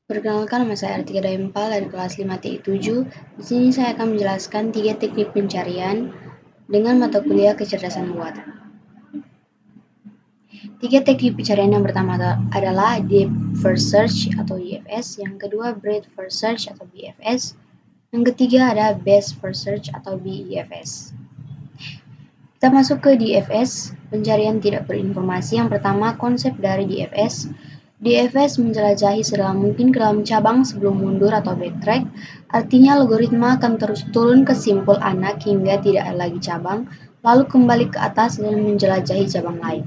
Perkenalkan, nama saya Artika Daempal dari kelas 5TI7. Di sini saya akan menjelaskan 3 teknik pencarian dengan mata kuliah kecerdasan buatan. 3 teknik pencarian yang pertama adalah Deep First Search atau DFS, yang kedua Breadth First Search atau BFS, yang ketiga ada Best First Search atau BEFS. Kita masuk ke DFS, pencarian tidak berinformasi. Yang pertama, konsep dari DFS. DFS menjelajahi sedalam mungkin ke dalam cabang sebelum mundur atau backtrack, artinya algoritma akan terus turun ke simpul anak hingga tidak ada lagi cabang, lalu kembali ke atas dan menjelajahi cabang lain.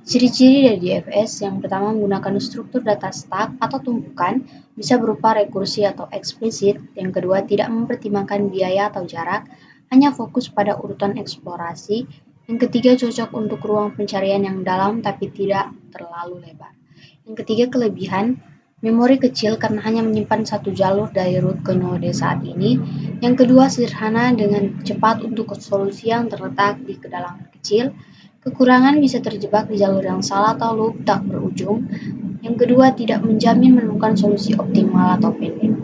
Ciri-ciri dari DFS yang pertama menggunakan struktur data stack atau tumpukan, bisa berupa rekursi atau eksplisit. Yang kedua, tidak mempertimbangkan biaya atau jarak, hanya fokus pada urutan eksplorasi. Yang ketiga, cocok untuk ruang pencarian yang dalam tapi tidak terlalu lebar. Yang ketiga, kelebihan memori kecil karena hanya menyimpan satu jalur dari root ke node saat ini. Yang kedua, sederhana dengan cepat untuk solusi yang terletak di kedalaman kecil. Kekurangan bisa terjebak di jalur yang salah atau loop tak berujung. Yang kedua, tidak menjamin menemukan solusi optimal atau pendek.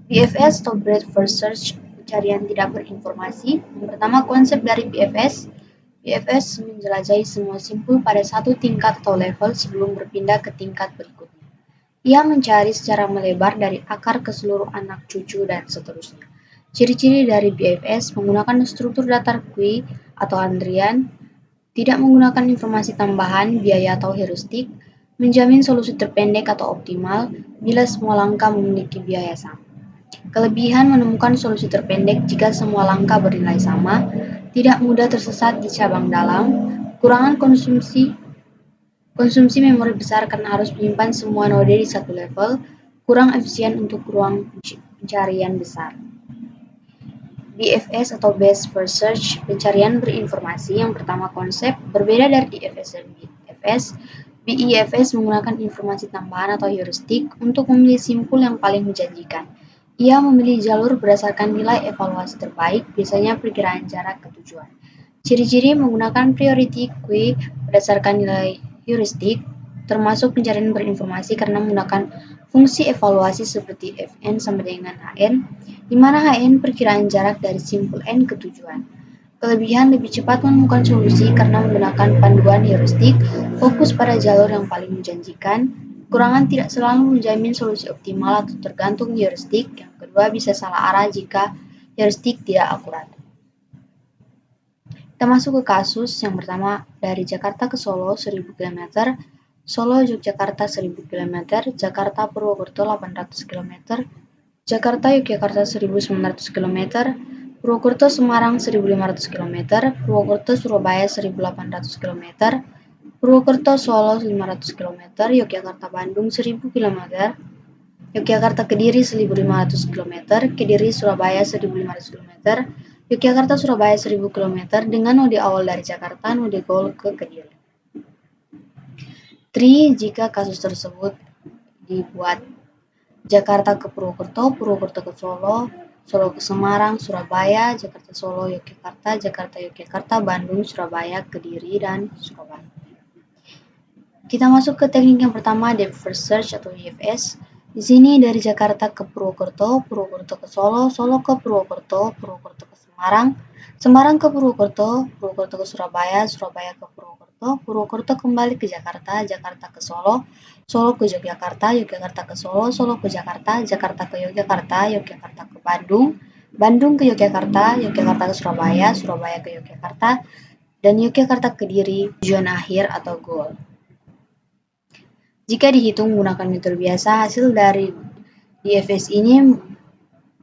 BFS atau Breadth First Search, pencarian tidak berinformasi. Yang pertama, konsep dari BFS. BFS menjelajahi semua simpul pada satu tingkat atau level sebelum berpindah ke tingkat berikutnya. Ia mencari secara melebar dari akar ke seluruh anak cucu dan seterusnya. Ciri-ciri dari BFS menggunakan struktur daftar queue atau antrian, tidak menggunakan informasi tambahan, biaya atau heuristik, menjamin solusi terpendek atau optimal bila semua langkah memiliki biaya sama. Kelebihan menemukan solusi terpendek jika semua langkah bernilai sama, tidak mudah tersesat di cabang dalam, kurangan konsumsi memori besar karena harus menyimpan semua node di satu level, kurang efisien untuk ruang pencarian besar. BFS atau Best First Search, pencarian berinformasi. Yang pertama, konsep berbeda dari DFS dan BFS. BEFS menggunakan informasi tambahan atau heuristik untuk memilih simpul yang paling menjanjikan. Ia memilih jalur berdasarkan nilai evaluasi terbaik, biasanya perkiraan jarak ke tujuan. Ciri-ciri menggunakan priority queue berdasarkan nilai heuristik, termasuk pencarian berinformasi karena menggunakan fungsi evaluasi seperti Fn sama dengan Hn, di mana Hn perkiraan jarak dari simpul n ke tujuan. Kelebihan lebih cepat menemukan solusi karena menggunakan panduan heuristik, fokus pada jalur yang paling menjanjikan. Kekurangan tidak selalu menjamin solusi optimal atau tergantung heuristik. Yang kedua, bisa salah arah jika heuristik tidak akurat. Kita masuk ke kasus yang pertama, dari Jakarta ke Solo 1000 km, Solo Yogyakarta 1000 km, Jakarta Purwokerto 800 km, Jakarta Yogyakarta 1900 km, Purwokerto Semarang 1500 km, Purwokerto Surabaya 1800 km, Purwokerto Solo 500 km, Yogyakarta Bandung 1000 km, Yogyakarta Kediri 1500 km, Kediri Surabaya 1500 km, Yogyakarta Surabaya 1000 km dengan node awal dari Jakarta, node goal ke Kediri. Jika kasus tersebut dibuat Jakarta ke Purwokerto, Purwokerto ke Solo, Solo ke Semarang, Surabaya, Jakarta Solo, Yogyakarta, Jakarta Yogyakarta, Bandung, Surabaya, Kediri, dan Surabaya. Kita masuk ke teknik yang pertama, Depth First Search atau DFS. Di sini dari Jakarta ke Purwokerto, Purwokerto ke Solo, Solo ke Purwokerto, Purwokerto ke Semarang, Semarang ke Purwokerto, Purwokerto ke Surabaya, Surabaya ke Purwokerto, Purwokerto kembali ke Jakarta, Jakarta ke Solo, Solo ke Yogyakarta, Yogyakarta ke Solo, Solo ke Jakarta, Jakarta ke Yogyakarta, Yogyakarta ke Bandung, Bandung ke Yogyakarta, Yogyakarta ke Surabaya, Surabaya ke Yogyakarta, dan Yogyakarta ke Kediri, tujuan akhir atau goal. Jika dihitung menggunakan metode biasa, hasil dari DFS ini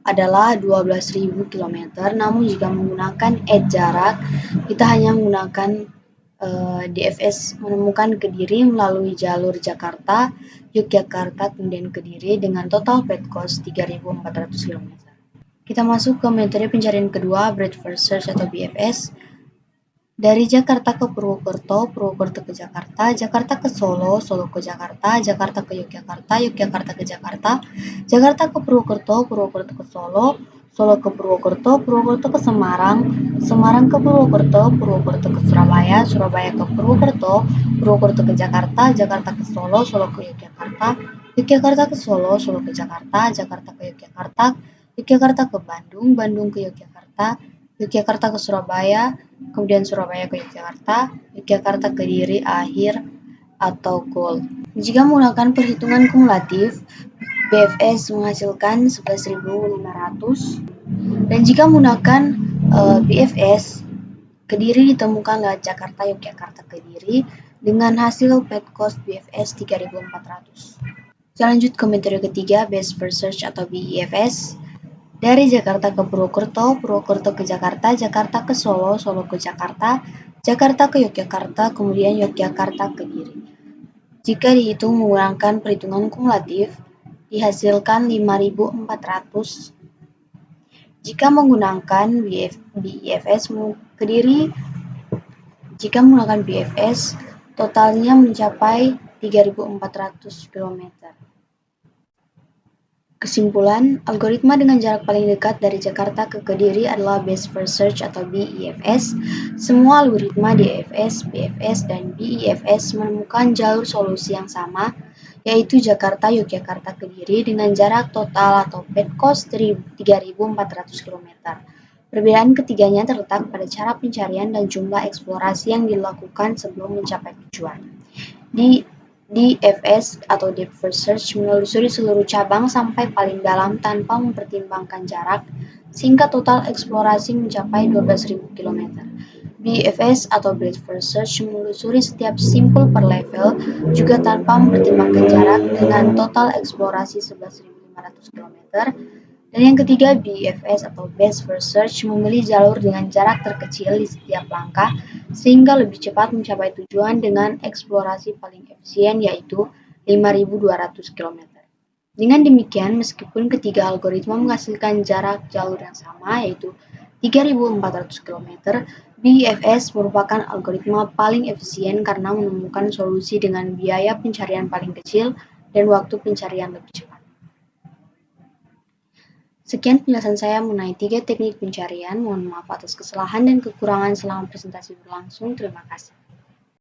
adalah 12.000 km, namun jika menggunakan edge jarak, kita hanya menggunakan DFS menemukan Kediri melalui jalur Jakarta, Yogyakarta, kemudian Kediri dengan total path cost 3.400 km. Kita masuk ke metode pencarian kedua, Breadth First Search atau BFS. Dari Jakarta ke Purwokerto, Purwokerto ke Jakarta, Jakarta ke Solo, Solo ke Jakarta, Jakarta ke Yogyakarta, Yogyakarta ke Jakarta, Jakarta ke Purwokerto, Purwokerto ke Solo, Solo ke Purwokerto, Purwokerto ke Semarang, Semarang ke Purwokerto, Purwokerto ke Surabaya, Surabaya ke Purwokerto, Purwokerto ke Jakarta, Jakarta ke Solo, Solo ke Yogyakarta, Yogyakarta ke Solo, Solo ke Jakarta, Jakarta ke Yogyakarta, Yogyakarta ke Bandung, Bandung ke Yogyakarta, Yogyakarta ke Surabaya, kemudian Surabaya ke Yogyakarta, Yogyakarta ke Kediri, akhir atau goal. Jika menggunakan perhitungan kumulatif, BFS menghasilkan 11.500, dan jika menggunakan BFS, Kediri ditemukan lewat Jakarta, Yogyakarta, Kediri dengan hasil path cost BFS 3.400. Kita lanjut ke metode ketiga, Best First Search atau BEFS. Dari Jakarta ke Purwokerto, Purwokerto ke Jakarta, Jakarta ke Solo, Solo ke Jakarta, Jakarta ke Yogyakarta, kemudian Yogyakarta ke Kediri. Jika dihitung menggunakan perhitungan kumulatif, dihasilkan 5.400. Jika menggunakan BEFS Kediri, jika menggunakan BFS, totalnya mencapai 3.400 km. Kesimpulan, algoritma dengan jarak paling dekat dari Jakarta ke Kediri adalah Best First Search atau BEFS. Semua algoritma DFS, BFS, dan BEFS menemukan jalur solusi yang sama, yaitu Jakarta, Yogyakarta, Kediri dengan jarak total atau path cost 3.400 km. Perbedaan ketiganya terletak pada cara pencarian dan jumlah eksplorasi yang dilakukan sebelum mencapai tujuan. Di DFS atau Deep First Search menelusuri seluruh cabang sampai paling dalam tanpa mempertimbangkan jarak, sehingga total eksplorasi mencapai 12.000 km. BFS atau Breadth First Search menelusuri setiap simpul per level juga tanpa mempertimbangkan jarak dengan total eksplorasi 11.500 km. Dan yang ketiga, BFS atau Best First Search memilih jalur dengan jarak terkecil di setiap langkah sehingga lebih cepat mencapai tujuan dengan eksplorasi paling efisien yaitu 5.200 km. Dengan demikian, meskipun ketiga algoritma menghasilkan jarak jalur yang sama yaitu 3.400 km, BFS merupakan algoritma paling efisien karena menemukan solusi dengan biaya pencarian paling kecil dan waktu pencarian lebih cepat. Sekian penjelasan saya mengenai 3 teknik pencarian. Mohon maaf atas kesalahan dan kekurangan selama presentasi berlangsung. Terima kasih.